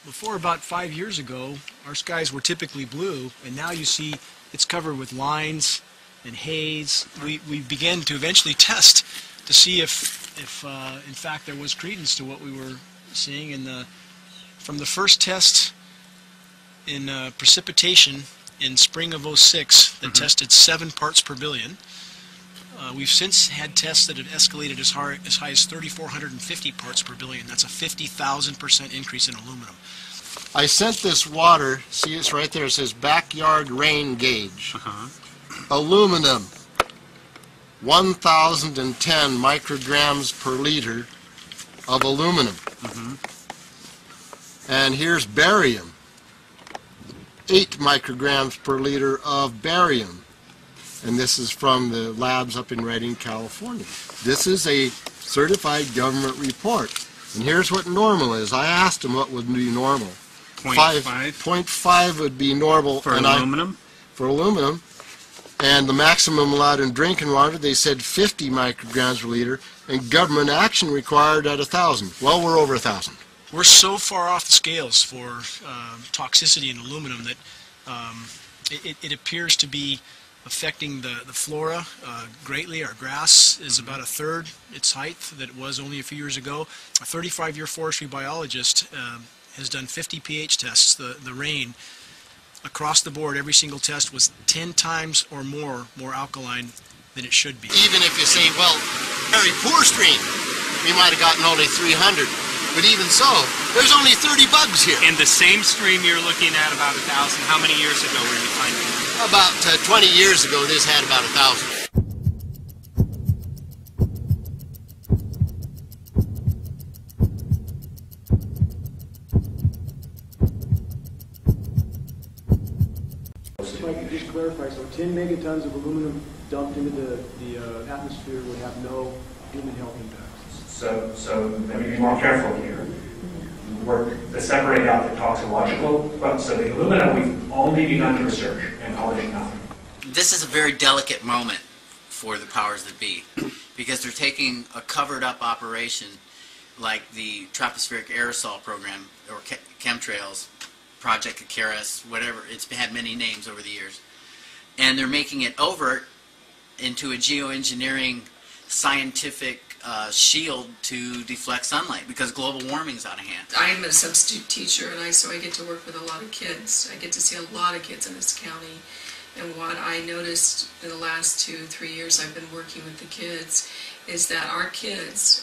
Before about 5 years ago, our skies were typically blue, and now you see it's covered with lines and haze. We began to eventually test to see if in fact there was credence to what we were seeing. From the first test in precipitation in spring of '06 that tested 7 parts per billion. We've since had tests that have escalated as high as 3,450 parts per billion. That's a 50,000% increase in aluminum. I sent this water, see it's right there, it says backyard rain gauge. Aluminum, 1,010 micrograms per liter of aluminum. And here's barium, 8 micrograms per liter of barium. And this is from the labs up in Redding, California. This is a certified government report. And here's what normal is. I asked them what would be normal. 0.5 would be normal. For aluminum? For aluminum. And the maximum allowed in drinking water, they said 50 micrograms per liter, and government action required at 1,000. Well, we're over 1,000. We're so far off the scales for toxicity in aluminum that it appears to be affecting the flora greatly. Our grass is about 1/3 its height that it was only a few years ago. A 35-year forestry biologist has done 50 pH tests. The rain across the board, every single test was 10 times or more alkaline than it should be. Even if you say, well, very poor stream, we might have gotten only 300. But even so, there's only 30 bugs here. In the same stream you're looking at about 1,000, how many years ago were you finding it? About 20 years ago, this had about 1,000. If I could just clarify, so 10 megatons of aluminum dumped into the atmosphere would have no human health impacts. So let me be more careful here. We're to separate out the toxicological, so the aluminum we've only begun to research and publish nothing. This is a very delicate moment for the powers that be, because they're taking a covered up operation like the tropospheric aerosol program or chemtrails, Project Icarus, whatever, it's had many names over the years, and they're making it overt into a geoengineering scientific shield to deflect sunlight because global warming is out of hand. I am a substitute teacher, and so I get to work with a lot of kids. I get to see a lot of kids in this county, and what I noticed in the last 2-3 years I've been working with the kids is that our kids,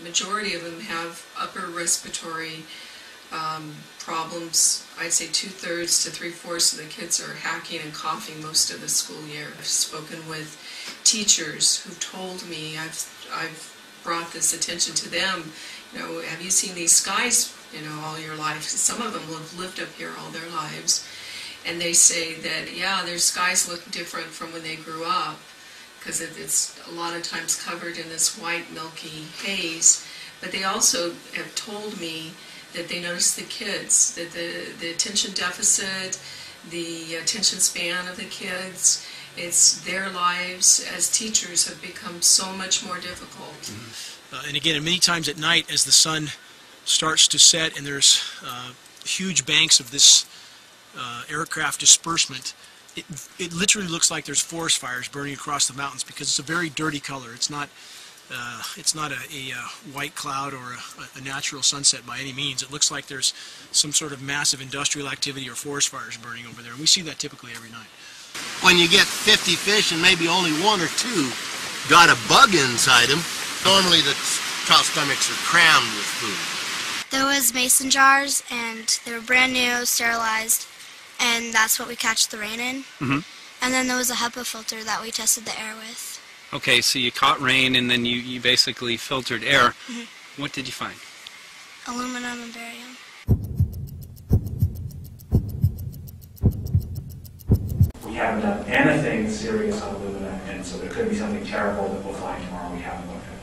majority of them have upper respiratory problems. I'd say 2/3 to 3/4 of the kids are hacking and coughing most of the school year. I've spoken with teachers who told me, I've brought this attention to them, you know, have you seen these skies, you know, all your life? Some of them have lived up here all their lives, and they say that, yeah, their skies look different from when they grew up, because it's a lot of times covered in this white milky haze. But they also have told me that they notice the kids, that the attention deficit, the attention span of the kids, it's their lives as teachers have become so much more difficult. And again, many times at night as the sun starts to set and there's huge banks of this aircraft disbursement, it literally looks like there's forest fires burning across the mountains because it's a very dirty color. It's not a white cloud or a natural sunset by any means. It looks like there's some sort of massive industrial activity or forest fires burning over there, and we see that typically every night. When you get 50 fish and maybe only 1 or 2 got a bug inside them, normally the trout stomachs are crammed with food. There was mason jars, and they were brand new, sterilized, and that's what we catch the rain in. And then there was a HEPA filter that we tested the air with. Okay, so you caught rain and then you basically filtered air. What did you find? Aluminum and barium. We haven't done anything serious on aluminum, and so there could be something terrible that we'll find tomorrow we haven't looked at.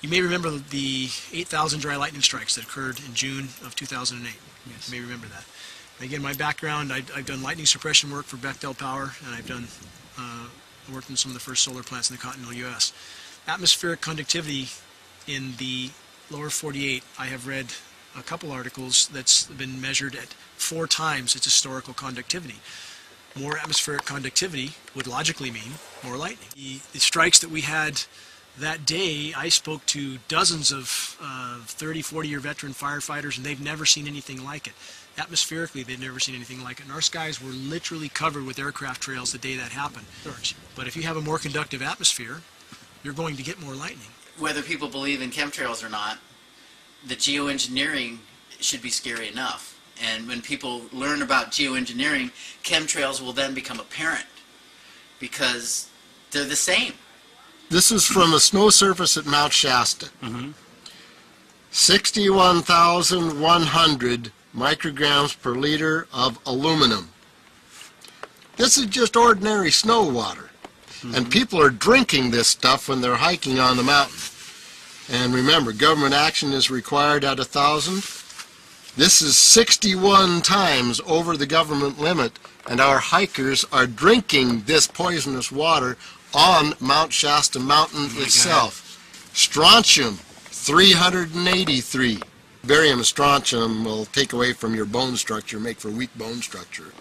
You may remember the 8,000 dry lightning strikes that occurred in June of 2008. Yes. You may remember that. Again, my background, I've done lightning suppression work for Bechtel Power, and I've done worked in some of the first solar plants in the continental U.S. Atmospheric conductivity in the lower 48, I have read a couple articles that's been measured at 4 times its historical conductivity. More atmospheric conductivity would logically mean more lightning. The strikes that we had that day, I spoke to dozens of 30, 40-year veteran firefighters, and they've never seen anything like it. Atmospherically, they've never seen anything like it. And our skies were literally covered with aircraft trails the day that happened. But if you have a more conductive atmosphere, you're going to get more lightning. Whether people believe in chemtrails or not, the geoengineering should be scary enough. And when people learn about geoengineering, chemtrails will then become apparent because they're the same. This is from a snow surface at Mount Shasta. 61,100 micrograms per liter of aluminum. This is just ordinary snow water. And people are drinking this stuff when they're hiking on the mountain. And remember, government action is required at 1,000. This is 61 times over the government limit, and our hikers are drinking this poisonous water on Mount Shasta Mountain itself. Strontium, 383. Barium and strontium will take away from your bone structure, make for weak bone structure.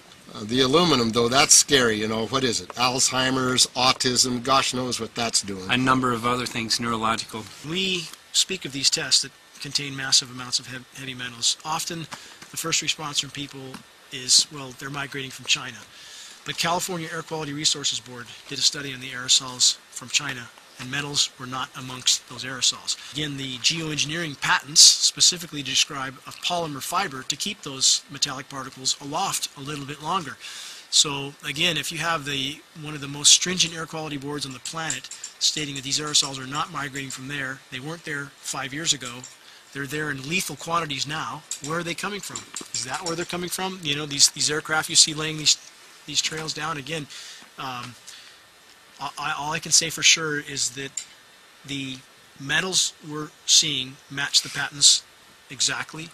The aluminum, though, that's scary. You know, what is it? Alzheimer's, autism, gosh knows what that's doing. A number of other things, neurological. We speak of these tests that contain massive amounts of heavy metals. Often the first response from people is, well, they're migrating from China. But California Air Quality Resources Board did a study on the aerosols from China, and metals were not amongst those aerosols. Again, the geoengineering patents specifically describe a polymer fiber to keep those metallic particles aloft a little bit longer. So again, if you have one of the most stringent air quality boards on the planet stating that these aerosols are not migrating from there, they weren't there 5 years ago, they're there in lethal quantities now, where are they coming from? Is that where they're coming from? You know, these aircraft you see laying these trails down, again, all I can say for sure is that the metals we're seeing match the patents exactly,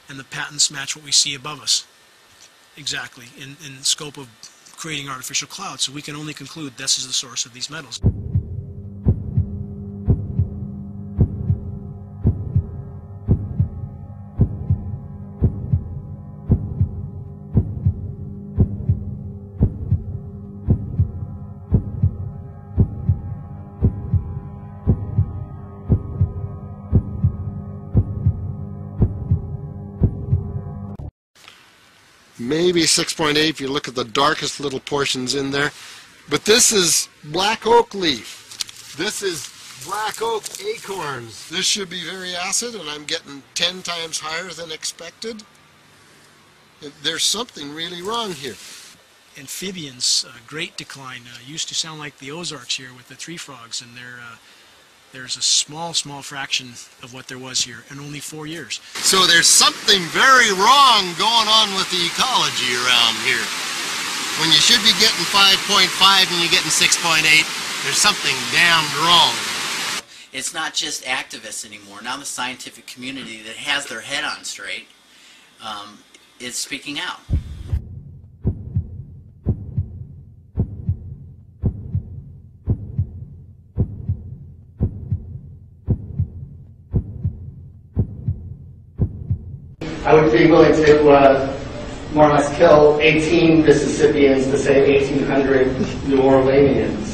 and the patents match what we see above us exactly in the scope of creating artificial clouds. So we can only conclude this is the source of these metals. Maybe 6.8 if you look at the darkest little portions in there. But this is black oak leaf. This is black oak acorns. This should be very acid, and I'm getting 10 times higher than expected. There's something really wrong here. Amphibians, great decline. Used to sound like the Ozarks here with the tree frogs, and there's a small fraction of what there was here in only 4 years. So there's something very wrong going on with the ecology around here. When you should be getting 5.5 and you're getting 6.8, there's something damned wrong. It's not just activists anymore. Now the scientific community that has their head on straight is speaking out. I would be willing to more or less kill 18 Mississippians to save 1,800 New Orleanians.